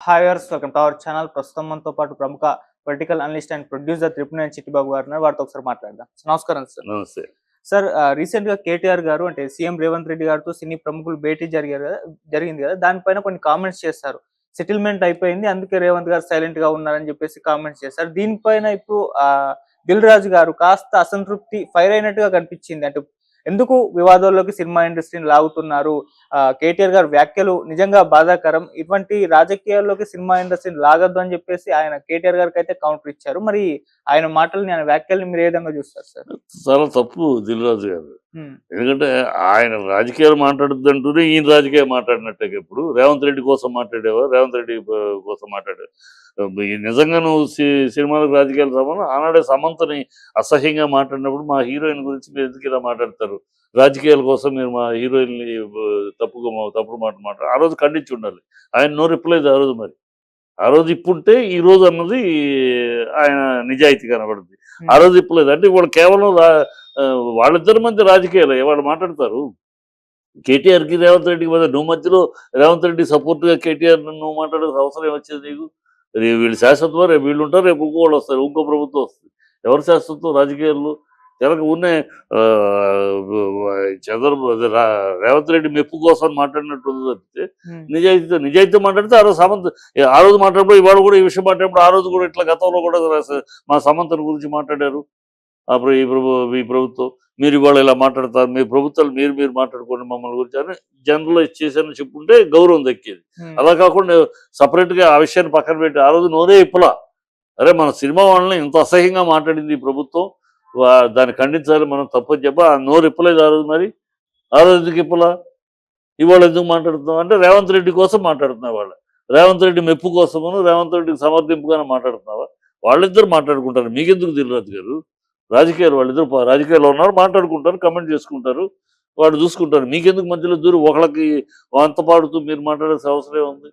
Hi viewers, welcome to our channel. ప్రస్తుతం మనతో పాటు ప్రముఖ political analyst and producer Tripuneni Chittibabu garu ఉన్నారు. వారితో ఒకసారి మాట్లాడదాం. నమస్కారం సార్. నమస్తే. సార్, రీసెంట్ గా కేటీఆర్ గారు అంటే సీఎం రేవంత్ రెడ్డి గారితో సినీ ప్రముఖులు భేటీ జరిగింది కదా, దానిపైన కొన్ని కామెంట్స్ చేస్తారు. సెటిల్మెంట్ అయిపోయింది, అందుకే రేవంత్ గారు సైలెంట్ గా ఉన్నారని చెప్పేసి కామెంట్స్ చేశారు. దీనిపైన ఇప్పుడు దిల్ రాజు గారు కాస్త అసంతృప్తి ఫైర్ అయినట్టుగా కనిపించింది. అంటే ఎందుకు వివాదాల్లోకి సినిమా ఇండస్ట్రీని లాగుతున్నారు? కేటీఆర్ గారు వ్యాఖ్యలు నిజంగా బాధాకరం. ఇటువంటి రాజకీయాల్లోకి సినిమా ఇండస్ట్రీని లాగద్దు అని చెప్పేసి ఆయన కేటీఆర్ గారికి అయితే కౌంటర్ ఇచ్చారు. మరి ఆయన మాటల్ని, ఆయన వ్యాఖ్యల్ని మీరు ఏ విధంగా చూస్తారు సార్? చాలా తప్పు దిల్ రాజు గారు. ఎందుకంటే ఆయన రాజకీయాలు మాట్లాడుతుంటూనే ఈయన రాజకీయాలు మాట్లాడినట్టే. ఇప్పుడు రేవంత్ రెడ్డి కోసం మాట్లాడేవా, రేవంత్ రెడ్డి కోసం మాట్లాడేవా? నిజంగా నువ్వు సినిమాలకు రాజకీయాలు సంబంధం ఆనాడే సమంతని అసహ్యంగా మాట్లాడినప్పుడు మా హీరోయిన్ గురించి మీరు ఎందుకు ఇలా మాట్లాడతారు, రాజకీయాల కోసం మీరు మా హీరోయిన్ని తప్పుడు మాట్లాడారు. ఆ రోజు ఖండించి ఉండాలి. ఆయన నో రిప్లై ఆ రోజు. మరి ఆ రోజు ఇప్పుంటే ఈ రోజు అన్నది ఆయన నిజాయితీ కనబడుతుంది. ఆ రోజు ఇప్పలేదు అంటే ఇవాళ కేవలం వాళ్ళిద్దరి మధ్య రాజకీయాలు వాళ్ళు మాట్లాడతారు. కేటీఆర్కి రేవంత్ రెడ్డికి మధ్య నువ్వు మధ్యలో రేవంత్ రెడ్డి సపోర్ట్గా కేటీఆర్ నువ్వు మాట్లాడాల్సిన అవసరం ఏమొచ్చేది నీకు? వీళ్ళు శాశ్వతం, రేపు వీళ్ళు ఉంటారు, రేపు ఇంకోళ్ళు వస్తారు, ఇంకో ప్రభుత్వం వస్తుంది. ఎవరు శాశ్వతం రాజకీయాల్లో? జనక ఉన్నే రేవంత్ రెడ్డి మెప్పు కోసం మాట్లాడినట్టు తప్పితే నిజాయితీతో మాట్లాడితే ఆ రోజు మాట్లాడినప్పుడు ఇవాళ కూడా ఈ విషయం మాట్లాడినప్పుడు ఆ రోజు కూడా ఇట్లా గతంలో కూడా మా సమంతని గురించి మాట్లాడారు. అప్పుడు ఈ ప్రభుత్వం మీరు ఇవాళ ఇలా మాట్లాడతారు, మీ ప్రభుత్వాలు మీరు మాట్లాడుకోండి మమ్మల్ని గురించి అని జనరలైజ్ చేశారని చెప్పుకుంటే గౌరవం దక్కేది. అలా కాకుండా సపరేట్గా ఆ విషయాన్ని పక్కన పెట్టి ఆ రోజు నోరే ఇప్పలా, అరే మన సినిమా వాళ్ళని ఇంత అసహ్యంగా మాట్లాడింది ఈ ప్రభుత్వం, దాన్ని ఖండించాలి, మనం తప్పని చెప్ప నోరు ఇప్పలేదు ఆ రోజు. మరి ఆ రోజు ఎందుకు ఇప్పలా? ఇవాళ ఎందుకు మాట్లాడుతున్నాం అంటే రేవంత్ రెడ్డి కోసం మాట్లాడుతున్నావు. వాళ్ళు రేవంత్ రెడ్డి మెప్పు కోసమును రేవంత్ రెడ్డికి సమర్థింపుగానే మాట్లాడుతున్నావా? వాళ్ళిద్దరు మాట్లాడుకుంటారు. మీకెందుకు దిల్రాజు గారు? రాజకీయాలు వాళ్ళిద్దరు రాజకీయాల్లో ఉన్నారు, మాట్లాడుకుంటారు, కమెంట్ చేసుకుంటారు, వాళ్ళు చూసుకుంటారు. మీకెందుకు మధ్యలో దూరం ఒకళ్ళకి వంత పాడుతూ మీరు మాట్లాడాల్సిన అవసరం ఉంది?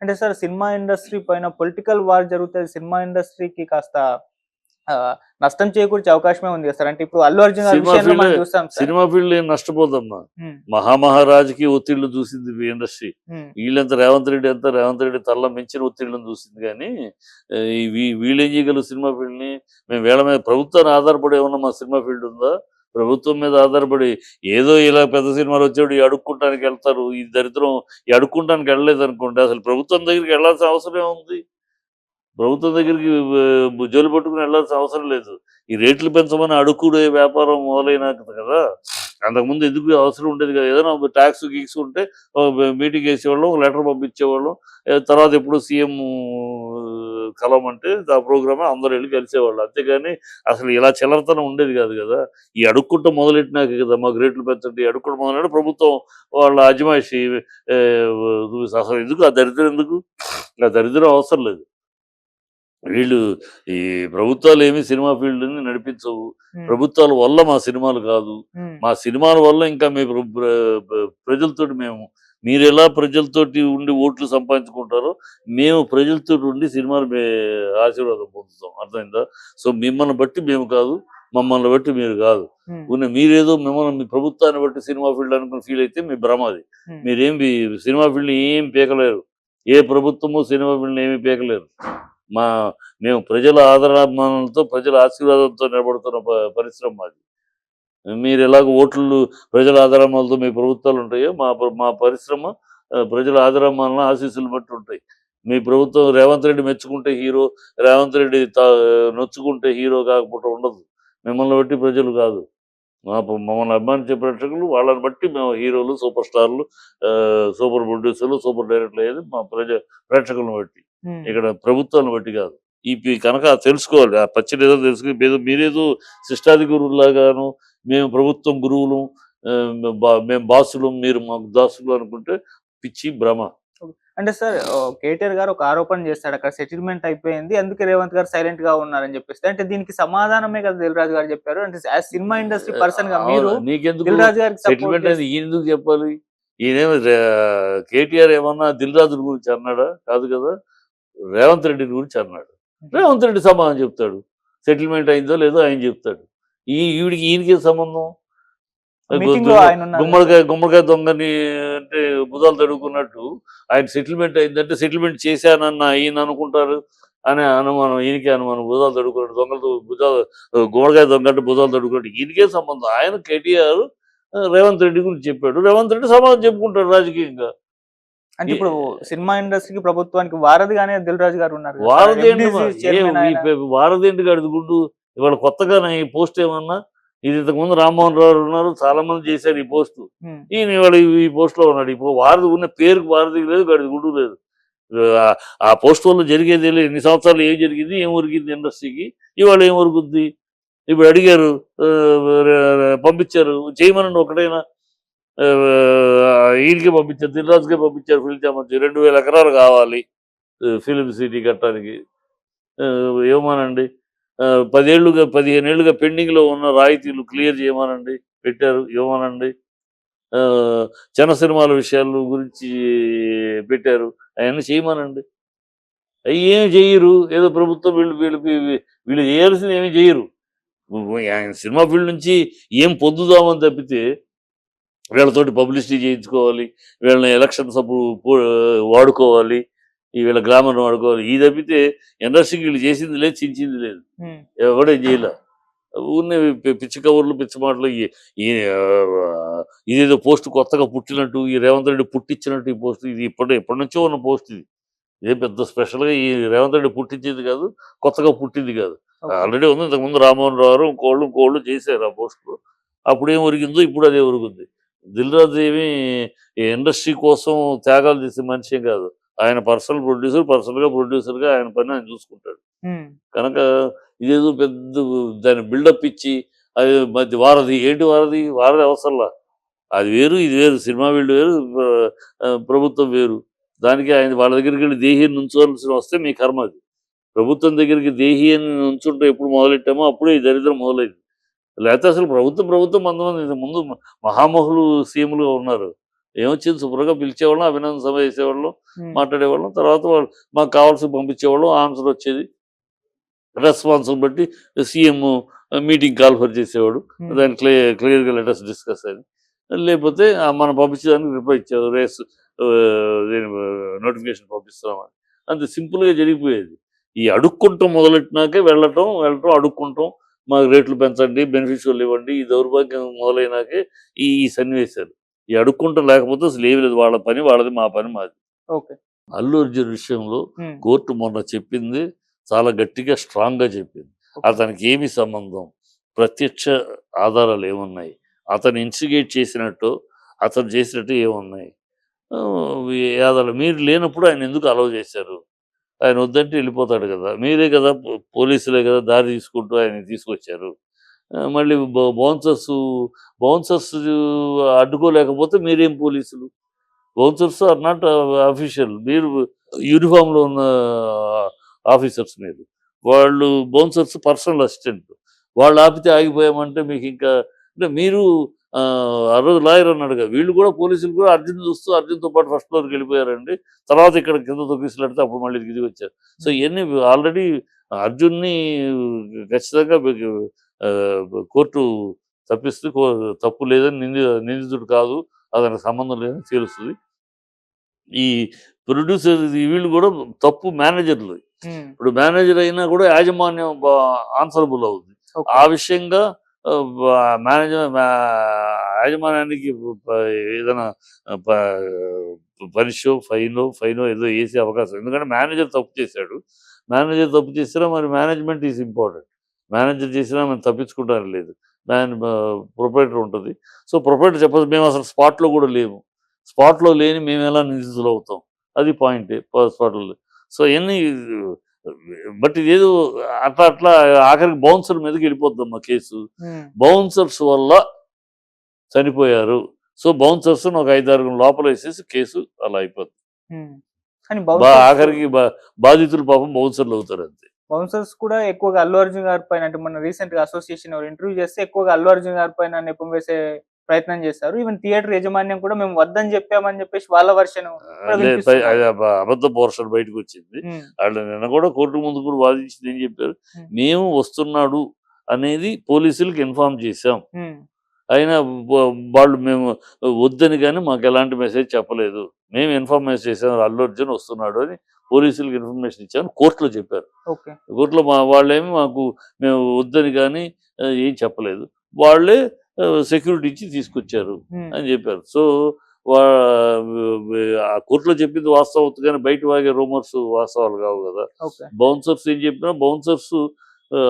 అంటే సార్, సినిమా ఇండస్ట్రీ పైన పొలిటికల్ వార్ జరుగుతుంది, సినిమా ఇండస్ట్రీకి కాస్త నష్టం చేకూర్చే అవకాశమే ఉంది కదా సార్. అంటే ఇప్పుడు అల్లు అర్జున్ సినిమా ఫీల్డ్ ఏం నష్టపోదమ్మా. మహామహారాజుకి ఒత్తిళ్లు చూసింది ఇండస్ట్రీ. వీళ్ళంతా రేవంత్ రెడ్డి తల్ల మించిన ఒత్తిళ్లను చూసింది. కానీ వీళ్ళేం చేయగలరు సినిమా ఫీల్డ్ని? మేము వీళ్ళ మీద ప్రభుత్వాన్ని ఆధారపడి ఏమన్నా మా సినిమా ఫీల్డ్ ఉందా? ప్రభుత్వం మీద ఆధారపడి ఏదో ఇలా పెద్ద సినిమాలు వచ్చేవాడు ఈ అడుక్కుంటానికి వెళ్తారు. ఈ దరిద్రం ఈ అడుక్కుంటానికి వెళ్ళలేదు అనుకోండి, అసలు ప్రభుత్వం దగ్గరికి వెళ్ళాల్సిన అవసరం ఏముంది? ప్రభుత్వం దగ్గరికి జోలు పట్టుకుని వెళ్ళాల్సిన అవసరం లేదు. ఈ రేట్లు పెంచమని అడుక్కుడే వ్యాపారం మొదలైనాక కదా. అంతకుముందు ఎందుకు అవసరం ఉండేది కదా. ఏదైనా ట్యాక్స్ గీక్స్ ఉంటే మీటింగ్ వేసేవాళ్ళం, ఒక లెటర్ పంపించేవాళ్ళం. తర్వాత ఎప్పుడు సీఎం కలవమంటే ఆ ప్రోగ్రామే అందరూ వెళ్ళి కలిసేవాళ్ళు. అంతేగాని అసలు ఇలా చిల్లరతనం ఉండేది కాదు కదా. ఈ అడుక్కుంటూ మొదలెట్టినాక కదా మాకు రేట్లు పెంచండి, అడుక్కుంటూ మొదలెట్టి ప్రభుత్వం వాళ్ళ అజమాయిషి. అసలు ఎందుకు ఆ దరిద్రం? ఎందుకు ఆ దరిద్రం? అవసరం లేదు. వీళ్ళు ఈ ప్రభుత్వాలు ఏమి సినిమా ఫీల్డ్ని నడిపించవు. ప్రభుత్వాల వల్ల మా సినిమాలు కాదు, మా సినిమాల వల్ల ఇంకా మీ ప్రజలతోటి మీరు ఎలా ప్రజలతోటి ఉండి ఓట్లు సంపాదించుకుంటారో మేము ప్రజలతో ఉండి సినిమాలు ఆశీర్వాదం పొందుతాం. అర్థమైందా? సో మిమ్మల్ని బట్టి మేము కాదు, మమ్మల్ని బట్టి మీరు కాదు. మీరేదో మిమ్మల్ని మీ ప్రభుత్వాన్ని బట్టి సినిమా ఫీల్డ్ అనుకుని ఫీల్ అయితే మీ భ్రమది. మీరేం సినిమా ఫీల్డ్ ఏం పీకలేరు. ఏ ప్రభుత్వము సినిమా ఫీల్డ్ ఏమీ పీకలేరు. మేము ప్రజల ఆదరాభిమానాలతో ప్రజల ఆశీర్వాదంతో నిలబడుతున్న పరిశ్రమ మాది. మీరు ఎలాగ ఓట్లు ప్రజల ఆదరాభిమానాలతో మీ ప్రభుత్వాలు ఉంటాయో మా పరిశ్రమ ప్రజల ఆదరాభిమానాలను ఆశీస్సులు బట్టి ఉంటాయి. మీ ప్రభుత్వం రేవంత్ రెడ్డి మెచ్చుకుంటే హీరో, రేవంత్ రెడ్డి నొచ్చుకుంటే హీరో కాకపోతే ఉండదు. మిమ్మల్ని బట్టి ప్రజలు కాదు, మమ్మల్ని అభిమానించే ప్రేక్షకులు, వాళ్ళని బట్టి మేము హీరోలు, సూపర్ స్టార్లు, సూపర్ ప్రొడ్యూసర్లు, సూపర్ డైరెక్టర్లు అయ్యేది మా ప్రేక్షకులను బట్టి, ఇక్కడ ప్రభుత్వాన్ని బట్టి కాదు. ఈ కనుక తెలుసుకోవాలి. ఆ పచ్చడి ఏదో తెలుసుకుని మీరేదో శిష్టాది గురువులాగాను మేము ప్రభుత్వం గురువులు, మేము బాసులు, మీరు మాకు దాసులు అనుకుంటే పిచ్చి భ్రమ. అంటే సార్, కేటీఆర్ గారు ఒక ఆరోపణ చేస్తాడు, అక్కడ సెటిల్మెంట్ అయిపోయింది, అందుకే రేవంత్ గారు సైలెంట్ గా ఉన్నారని చెప్పేసి. అంటే దీనికి సమాధానమే కదా దిల్ రాజు గారు చెప్పారు. అంటే సినిమా ఇండస్ట్రీ పర్సన్ గా మీరు దిల్ రాజు గారికి సెటిల్మెంట్ అనేది ఎందుకు చెప్పాలి? ఈయనేమో కేటీఆర్ ఏమన్నా దిల్ రాజు గురించి అన్నాడా? కాదు కదా, రేవంత్ రెడ్డి గురించి అన్నాడు. రేవంత్ రెడ్డి సమాధానం చెప్తాడు. సెటిల్మెంట్ అయిందో లేదో ఆయన చెప్తాడు. ఈయనకి సంబంధం? మీటింగ్ లో ఆయన ఉన్నారు కదా గుమ్మడికాయ గుమ్మడికాయ దొంగని అంటే బుధాలు తడుకున్నట్టు ఆయన సెటిల్మెంట్ అయిందంటే సెటిల్మెంట్ చేశానన్న ఈయన అనుకుంటారు అనే అనుమానం, ఈయనకే అనుమానం. బుధాలు తడుకున్నట్టు దొంగలతో భుజాలు, గుమ్మడికాయ దొంగ అంటే బుధాలు తడుకున్నట్టు ఈయనకే సంబంధం. ఆయన కేటీఆర్ రేవంత్ రెడ్డి గురించి చెప్పాడు, రేవంత్ రెడ్డి సమాధానం చెప్పుకుంటాడు రాజకీయంగా. అంటే ఇప్పుడు సినిమా ఇండస్ట్రీకి ప్రభుత్వానికి వారధిగానే దిల్ రాజు గారు ఉన్నారు కదా సార్. వారధి ఏంటి FDC చైర్మన్ ఆయన. వారధి ఏంటి గడిది గుడ్డు. ఇవాళ కొత్తగా ఈ పోస్ట్ ఏమన్నా, ఇది ఇంతకుముందు రామ్మోహన్ రావు ఉన్నారు, చాలా మంది చేశారు ఈ పోస్టు. ఉమ్, ఈయన ఇవాళ ఈ పోస్ట్ లో ఉన్నాడు. ఇప్పుడు వారధి ఉన్న పేరుకు వారధి లేదు, గడిది గుడ్డు లేదు. ఆ పోస్ట్ వల్ల జరిగేది లేదు. ఎన్ని సంవత్సరాలు ఏం జరిగింది, ఏం ఉరిగింది ఇండస్ట్రీకి, ఇవాళ ఏం ఉరుకుద్ది. ఇప్పుడు అడిగారు, పంపించారు, చేయమనండి ఒకటైనా. ఈయనకే పంపించారు, దిల్రాజుకే పంపించారు, పిలిచామని 2000 ఎకరాలు కావాలి ఫిలిం సిటీ కట్టడానికి. ఏమోనండి, 15 ఏళ్ళుగా పెండింగ్ లో ఉన్న రాయితీలు క్లియర్ చేయమనండి, పెట్టారు, ఇవ్వమనండి. చిన్న సినిమాల విషయాల గురించి పెట్టారు, అవన్నీ చేయమనండి. అవి ఏమి చేయరు. ఏదో ప్రభుత్వం వీళ్ళు చేయాల్సింది ఏమి చేయరు. ఆయన సినిమా ఫీల్డ్ నుంచి ఏం పొందుదామని తప్పితే వీళ్ళతోటి పబ్లిసిటీ చేయించుకోవాలి, వీళ్ళని ఎలక్షన్స్ అప్పుడు వాడుకోవాలి, ఈ వీళ్ళ గ్లామర్ని వాడుకోవాలి. ఈ తప్పితే ఇండస్ట్రీకి వీళ్ళు చేసింది లేదు, చించింది లేదు, ఉమ్, ఎవడేం చేయలే. ఊరినే పిచ్చి కవర్లు, పిచ్చి మాటలు. ఇదేదో పోస్ట్ కొత్తగా పుట్టినట్టు, ఈ రేవంత్ రెడ్డి పుట్టించినట్టు ఈ పోస్ట్. ఇది ఎప్పటి నుంచో ఉన్న పోస్ట్. ఇది ఇదేం పెద్ద స్పెషల్గా ఈ రేవంత్ రెడ్డి పుట్టించింది కాదు, కొత్తగా పుట్టింది కాదు. ఓకే. ఆల్రెడీ ఉంది. ఇంతకుముందు రామ్మోహన్ రావు ఇంకోళ్ళు చేశారు ఆ పోస్టులో. అప్పుడు ఏం ఒరిగిందో ఇప్పుడు అదే ఒరుగుంది. దిల్ రాజు ఏమి ఇండస్ట్రీ కోసం త్యాగాలు చేసే మనిషి ఏం కాదు. ఆయన పర్సనల్గా ప్రొడ్యూసర్గా ఆయన పని ఆయన చూసుకుంటాడు. ఉమ్, కనుక ఇదేదో పెద్ద దాన్ని బిల్డప్ ఇచ్చి అది మధ్య వారధి ఏంటి, వారధి అవసరంలా. అది వేరు, ఇది వేరు. సినిమా వీళ్ళు వేరు, ప్రభుత్వం వేరు. దానికి ఆయన వాళ్ళ దగ్గరికి వెళ్ళి దేహి నుంచోవలసి వస్తే మీ కర్మ అది. ప్రభుత్వం దగ్గరికి దేహి అని నుంచుంటే ఎప్పుడు మొదలెట్టామో అప్పుడే ఈ దరిద్రం మొదలైంది. లేకపోతే అసలు ప్రభుత్వం కొంతమంది ముందు మహామహులు సీఎంలుగా ఉన్నారు. ఏమొచ్చింది, శుభ్రంగా పిలిచేవాళ్ళం, అభినందన సభ చేసేవాళ్ళం, ఉమ్, మాట్లాడేవాళ్ళం. తర్వాత వాళ్ళు మాకు కావాల్సి పంపించేవాళ్ళం, ఆన్సర్ వచ్చేది. రెస్పాన్స్ బట్టి సీఎం మీటింగ్ కాల్ఫర్ చేసేవాడు, ఉమ్, దాన్ని క్లియర్గా లెటర్స్ డిస్కస్ అని. లేకపోతే మనం పంపించేదానికి రిప్లై ఇచ్చారు, నోటిఫికేషన్ పంపిస్తున్నామని. అంత సింపుల్గా జరిగిపోయేది. ఈ అడుక్కుంటాం మొదలెట్టినాకే వెళ్ళటం అడుక్కుంటాం, మాకు రేట్లు పెంచండి, బెనిఫిషియల్ ఇవ్వండి, ఈ దౌర్భాగ్యం మొదలైనాకే ఈ సన్నివేశాలు. ఈ అడుక్కుంటాం లేకపోతే అసలు ఏమి లేదు. వాళ్ళ పని వాళ్ళది, మా పని మాది. ఓకే. అల్లు అర్జున్ విషయంలో ఉమ్, కోర్టు మొన్న చెప్పింది చాలా గట్టిగా, స్ట్రాంగ్గా చెప్పింది. ఓకే. అతనికి ఏమి సంబంధం, ప్రత్యక్ష ఆధారాలు ఏమున్నాయి, అతను ఇన్స్టిగేట్ చేసినట్టు, అతను చేసినట్టు ఏమున్నాయి, ఆధారాలు మీరు లేనప్పుడు ఆయన ఎందుకు అలౌ చేశారు? ఆయన వద్దంటే వెళ్ళిపోతాడు కదా, మీరే కదా, పోలీసులే కదా దారి తీసుకుంటూ ఆయన తీసుకొచ్చారు. మళ్ళీ బౌన్సర్స్ అడ్డుకోలేకపోతే మీరేం పోలీసులు? Bouncers are not official. మీరు యూనిఫామ్లో ఉన్న ఆఫీసర్స్ మీరు. వాళ్ళు బౌన్సర్స్ పర్సనల్ అసిస్టెంట్. వాళ్ళు ఆపితే ఆగిపోయామంటే మీకు ఇంకా అంటే మీరు ఆ రోజు లాయర్ అన్నాడుగా, వీళ్ళు కూడా పోలీసులు కూడా అర్జున్ చూస్తూ అర్జున్తో పాటు ఫస్ట్ ఫ్లోర్కి వెళ్ళిపోయారండి. తర్వాత ఇక్కడ కింద తొక్కిసలాడితే అప్పుడు మళ్ళీ దిగి వచ్చారు. సో ఇవన్నీ ఆల్రెడీ అర్జున్ని ఖచ్చితంగా కోర్టు తప్పిస్తూ తప్పు లేదని నిందితుడు కాదు, అతనికి సంబంధం లేదని తెలుస్తుంది. ఈ ప్రొడ్యూసర్ వీళ్ళు కూడా తప్పు మేనేజర్లు. ఉమ్, ఇప్పుడు మేనేజర్ అయినా కూడా యాజమాన్యం ఆన్సరబుల్ అవుతుంది. ఓకే. ఆ విషయంగా యాజమాన్యానికి ఏదైనా పనిషో ఫైనో ఏదో వేసే అవకాశం. ఎందుకంటే మేనేజర్ తప్పు చేశాడు. మేనేజర్ తప్పు చేసినా మరి మేనేజ్మెంట్ ఈజ్ ఇంపార్టెంట్. మేనేజర్ చేసినా మనం తప్పించుకుంటానికి లేదు. ప్రొపరేటర్ ఉంటుంది. సో ప్రొపరేటర్ చెప్పదు, మేము అసలు స్పాట్లో కూడా లేము, స్పాట్లో లేని మేము ఎలా నిందితులు అవుతాం, అది పాయింట్ స్పాట్లో. సో ఇవన్నీ బట్ ఇదేదో అట్లా ఆఖరికి బౌన్సర్ మీదకి వెళ్ళిపోద్దమ్మా కేసు. ఉమ్, బౌన్సర్స్ వల్ల చనిపోయారు. సో బౌన్సర్స్ ఒక 5-6 లోపల వేసేసి కేసు అలా అయిపోతుంది. ఉమ్. కానీ బౌన్సర్స్ ఆఖరికి బాధితులు పాపం బౌన్సర్లు అవుతారు అంతే. బౌన్సర్స్ కూడా ఎక్కువగా అల్లు అర్జున్ గారి పైన, అంటే మన రీసెంట్ గా అసోసియేషన్ ఇంటర్వ్యూ చేస్తే ఎక్కువగా అల్లు అర్జున్ గారి పైన నెపం వేసే ప్రయత్నం చేశారు. ఈవెన్ థియేటర్ యాజమాన్యం కూడా మేము వద్దని చెప్పామని చెప్పేసి వాళ్ళ వర్షన్ అబద్ధ పోర్షన్ బయటకు వచ్చింది. వాళ్ళు నిన్న కూడా కోర్టు ముందు కూడా వాదించింది. ఏం చెప్పారు, మేము వస్తున్నాడు అనేది పోలీసులకు ఇన్ఫార్మ్ చేశాం, అయినా వాళ్ళు మేము వద్దని కానీ మాకు ఎలాంటి మెసేజ్ చెప్పలేదు, మేము ఇన్ఫర్మేషన్ చేసాము అల్లు అర్జున్ వస్తున్నాడు అని పోలీసులకు ఇన్ఫర్మేషన్ ఇచ్చామని కోర్టులో చెప్పారు. ఓకే. కోర్టులో వాళ్ళేమి మాకు మేము వద్దని కానీ ఏం చెప్పలేదు, వాళ్ళే సెక్యూరిటీ ఇచ్చి తీసుకొచ్చారు అని చెప్పారు. సో ఆ కోర్టులో చెప్పింది వాస్తవం అవుతుంది కానీ బయట వాగే రూమర్స్ వాస్తవాలు కావు కదా. ఓకే. బౌన్సర్స్ ఏం చెప్పినా బౌన్సర్స్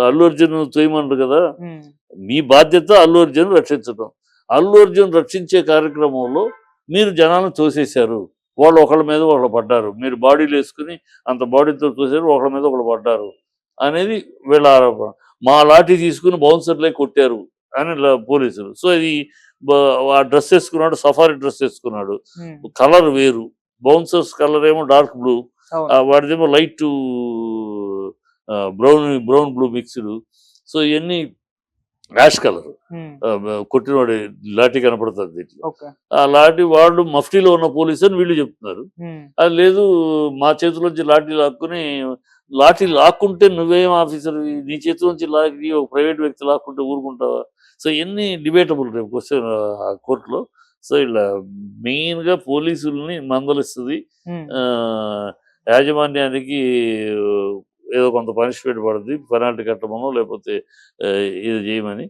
అల్లు అర్జున్ చేయమన్నారు కదా. ఉమ్. మీ బాధ్యత అల్లు అర్జున్ రక్షించడం. అల్లు అర్జున్ రక్షించే కార్యక్రమంలో మీరు జనాలను తోసేశారు, వాళ్ళు ఒకళ్ళ మీద ఒకళ్ళు పడ్డారు, మీరు బాడీలు వేసుకుని అంత బాడీతో తోసారు, ఒకళ్ళ మీద ఒకళ్ళు పడ్డారు అనేది వీళ్ళ ఆరోపణ. మా లాఠీ తీసుకుని బౌన్సర్లే కొట్టారు అని పోలీసులు. సో ఇది ఆ డ్రెస్ వేసుకున్నాడు, సఫారీ డ్రెస్ వేసుకున్నాడు, ఉమ్. కలర్ వేరు, బౌన్సర్స్ కలర్ ఏమో డార్క్ బ్లూ, అవును. వాడిదేమో light brown blue mixed. So ఇవన్నీ యాష్ కలర్, ఉమ్. కొట్టినవాడి లాఠీ కనపడుతుంది దీంట్లో. ఓకే. ఆ లాఠీ వాళ్ళు మఫ్టీలో ఉన్న పోలీసు అని వీళ్ళు చెప్తున్నారు. ఉమ్. అది లేదు, మా చేతిలోంచి లాఠీ లాక్కుని, లాఠీ లాక్కుంటే నువ్వేం ఆఫీసర్, నీ చేతిలోంచి లాగి ఒక ప్రైవేట్ వ్యక్తి లాక్కుంటే ఊరుకుంటావా? సో ఇవన్నీ డిబేటబుల్ రేపు క్వశ్చన్ కోర్టులో. సో ఇలా మెయిన్గా పోలీసుల్ని మందలిస్తుంది, ఉమ్. యాజమాన్యానికి ఏదో కొంత పనిష్మెంట్ పడుతుంది, పెనాల్టీ కట్టమనో లేకపోతే ఇది చేయమని.